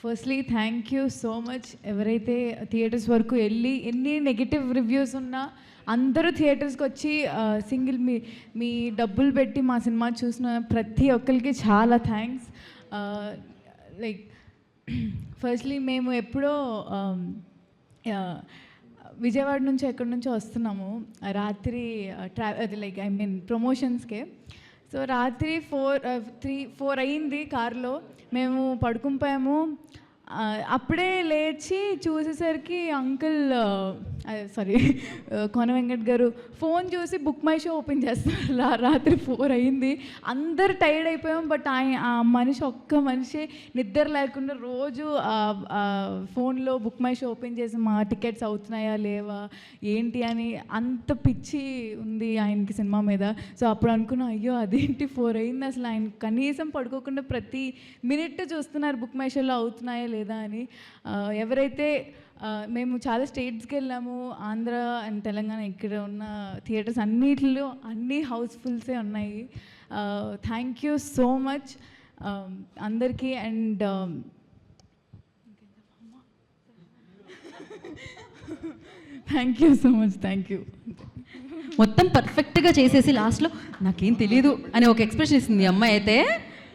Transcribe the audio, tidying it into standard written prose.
Firstly thank you so much. ఎవరైతే theatres వరకు వెళ్ళి ఎన్ని నెగిటివ్ రివ్యూస్ ఉన్నా అందరూ థియేటర్స్కి వచ్చి సింగిల్ మీ డబ్బులు పెట్టి మా సినిమా చూసిన ప్రతి ఒక్కరికి చాలా థ్యాంక్స్. లైక్ ఫస్ట్లీ మేము ఎప్పుడో విజయవాడ నుంచి ఎక్కడి నుంచో వస్తున్నాము రాత్రి అది లైక్ ఐ మీన్ ప్రమోషన్స్కే. సో రాత్రి 4 అయింది కార్లో, మేము పడుకునిపోయాము. అప్పుడే లేచి చూసేసరికి అంకుల్ సారీ కోన వెంకట్ గారు ఫోన్ చూసి బుక్ మై షో ఓపెన్ చేస్తున్నారు. రాత్రి 4 అయింది, అందరు టైర్డ్ అయిపోయాం. బట్ ఆ ఒక్క మనిషి నిద్ర లేకుండా రోజు ఫోన్లో బుక్ మై షో ఓపెన్ చేసి మా టికెట్స్ అవుతున్నాయా లేవా ఏంటి అని అంత పిచ్చి ఉంది ఆయనకి సినిమా మీద. సో అప్పుడు అనుకున్నా, అయ్యో అదేంటి 4 అయింది, అసలు ఆయన కనీసం పడుకోకుండా ప్రతి మినిట్ చూస్తున్నారు బుక్ మై షోలో అవుతున్నాయా లేదా అని. ఎవరైతే మేము చాలా స్టేట్స్కి వెళ్ళాము, ఆంధ్ర అండ్ తెలంగాణ, ఇక్కడ ఉన్న థియేటర్స్ అన్నిటిలో అన్నీ హౌస్ఫుల్సే ఉన్నాయి. థ్యాంక్ యూ సో మచ్ అందరికీ. And thank you so much. Thank you. మొత్తం పర్ఫెక్ట్గా చేసేసి లాస్ట్లో నాకేం తెలియదు అని ఒక ఎక్స్ప్రెషన్ ఇస్తుంది అమ్మాయి అయితే.